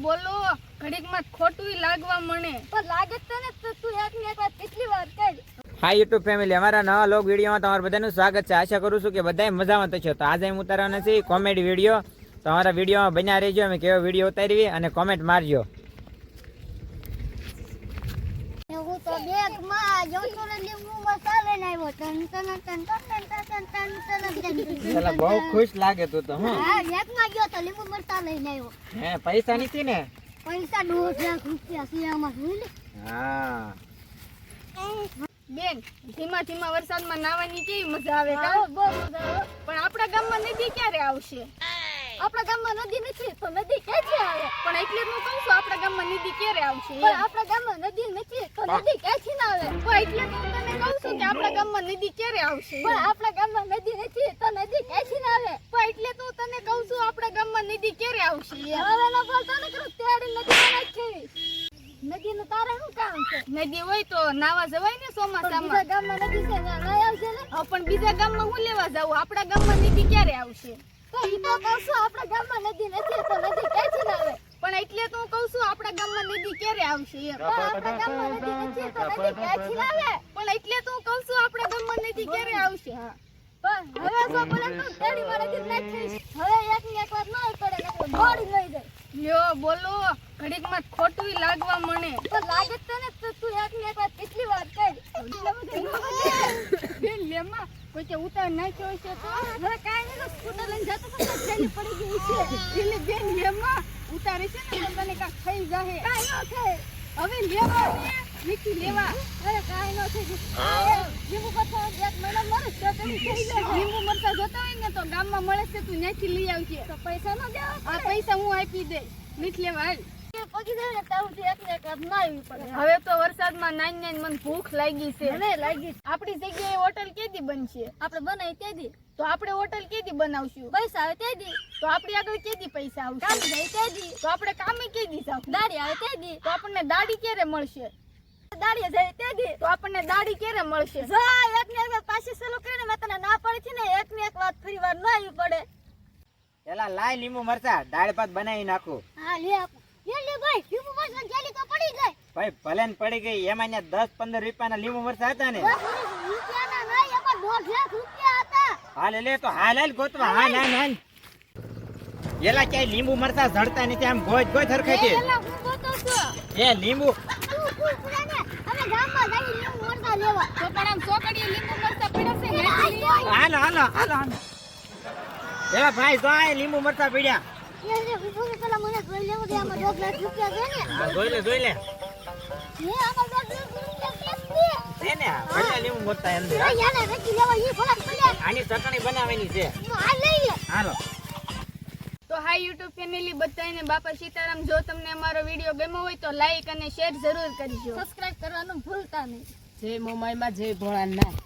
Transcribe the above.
બોલો ઘડીકમાં ખોટું લાગવા મને પણ લાગે તો ને તો તું એક ને એક વાત કેટલી વાર કહી. હાય યુટ્યુબ ફેમિલી, અમારા નવા લોગ વિડીયોમાં તમારું બધાનું સ્વાગત છે. આશા કરું છું કે બધા મજામાં થશો. તો આજે હું ઉતારવાના છે કોમેડી વિડીયો. તો અમારા વિડીયોમાં બન્યા રહેજો, અમે કેવો વિડીયો ઉતારવી અને કોમેન્ટ મારજો. હું તો બેગમાં જોતો ને લીંબુ મસાલો લાવ્યો તન તન તન તન તન ચલા બહુ ખુશ લાગે તું તો. હું હા બેગમાં ગયો તો લીંબુ મસાલો લઈને આવ્યો. હે પૈસા નથી ને? પૈસા 2,00,000 રૂપિયા છે આમાં જોઈ લે. હા બેન ધીમા ધીમા વરસાદમાં નાવાની કેવી મજા આવે હા, કા? બહુ મજા આવે. પણ આપણા ગામમાં નદી ક્યારે આવશે? આપણા ગામમાં નદી નથી તો નદી ક્યાંથી આવે? પણ એટલે જ હું કહું છું આપણા ગામમાં નદી ક્યારે આવશે પણ આપણા ગામમાં નદી નથી તો નદી ક્યાંથી ના આવે? પણ એટલે જ હું તને કહું છું કે આપણા ગામમાં નદી ક્યારે આવશે પણ આપણા ગામમાં નદી નથી તો નદી ક્યાંથી ના આવે? પણ એટલે તો હું તને કહું છું આપણા ગામમાં નદી ક્યારે આવશે હવે ન બોલતો ને કરું તેડી નદી નાખી. નદીનું તારે શું કામ છે? નદી હોય તો નાવા જવાય ને પણ ચોમાસામાં. બીજા ગામમાં નદી છે ને ના આવશે ને? હા, પણ બીજા ગામમાં હું લેવા જાવું? આપણા ગામમાં નદી ક્યારે આવશે? તો ઈ તો કહું છું આપણા ગામમાં નદી નથી તો નદી ક્યાંથી ના આવે? પણ એટલે તો હું કહું છું આપણા ગામમાં નદી ક્યારે આવશે એમ. પણ આપણા ગામમાં નદી નથી તો નદી ક્યાંથી ના આવે? પણ એટલે તો હું કહું છું આપણા ગામમાં નદી ક્યારે આવશે. હા, પણ હવે જો બોલે તો તેડી મારે દી નાખી. હવે એક ની એક વાત ના પડે નકર દોડી લઈ જાય. લ્યો બોલો ઘડીકમાં ખોટું લાગવા મને તો લાગે તો ને તો તું એક ની એક વાત કેટલી વાર કહી. બેન લેમાં કોઈ કે ઉતાર નાખ્યો હશે તો હવે કાંઈ નહીં તો સ્કૂટર લઈને જતો તો થેલી પડી ગઈ છે. એટલે બેન લેમાં ઉતારે છે ને તો તને કાંક થઈ જાહે. કાંઈ ન થાય. હવે લેવા ને મીઠી લેવા. અરે કાંઈ ન થાય. લીંબુ પત્તા એક મહિના મરે તો તેની થઈ જાય. લીંબુ મરચા જોતા હોય ને તો ગામમાં મળે છે, તું ત્યાંથી લઈ આવજે. તો પૈસા ન દેવા આ પૈસા હું આપી દઈશ. મીઠ લેવા હાલ. પગી જાય ને ત્યાં સુધી એક ને એક વાત ના આવી પડે. હવે તો વરસાદમાં નાઈ નાઈ મને ભૂખ લાગી છે. મને લાગી આપણી જગ્યાએ હોટલ કેદી બનશે? આપણે બનાવી તે દી તો આપણે હોટલ કેદી બનાવશું? પૈસા આવે તે દી તો આપણી આગળ કેદી પૈસા કામ આવશે? જાય તે દી તો આપણે કામે કેદી જાવ? દાડી આવે તે દી તો આપણને દાડી ક્યારે મળશે? દાડીએ જાય તે દી તો આપણને દાડી ક્યારે મળશે? જો એક ને એક વાત પાછી ચાલુ કરીને મેં તને ના પડી હતી ને એક ને એક વાત ફરી વાર ના આવી પડે. પેલા લાય લીંબુ મરચા, દાળ ભાત બનાવી નાખું. હા લે આપો લે ભાઈ લીંબુ મરચાં જેલી તો પડી ગઈ. ભાઈ ભલે ને પડી ગઈ, એમાં 10-15 રૂપિયાના લીંબુ મરચા હતા ને. 10 રૂપિયાના નહીં એમાં 2,00,000 રૂપિયા હતા. હાલ લે તો હાલ ગોતવા. હાલ એલા ક્યાંય લીંબુ મરચા ઝડતા નથી, આમ ગોજ હરખાય છે. એલા હું ગોતો છું. એ લીંબુ અમે ગામમાં જઈ લીંબુ મરચાં લેવા. તો પણ આમ ચોકડીએ લીંબુ મરચા પડ્યા છે ને એટલે લઈ આવો. હાલો એલા ભાઈ જો આ લીંબુ મરચા પીડ્યા. એ વિપુલ પેલા મને જોઈ લેવું દે આમાં 2,00,000 રૂપિયા છે ને. હા જોઈ લે એ આમાં 2,00,000 રૂપિયા છે. છે ને ભલે લીંબુ મરચા અંદર. યાને રખી લેવા ઈ ભલા ભલે. આની ચટણી બનાવવાની છે. આ લઈ લે. હાલો તો હાય યુટ્યુબ ફેમિલી બધાને બાપા સીતારામ. જો તમને અમારો વિડીયો ગમ્યો હોય તો લાઈક અને શેર જરૂર કરજો. સબસ્ક્રાઇબ કરવાનું ભૂલતા નહીં. જય મોમાઈમાં જય ભોળાનાથ.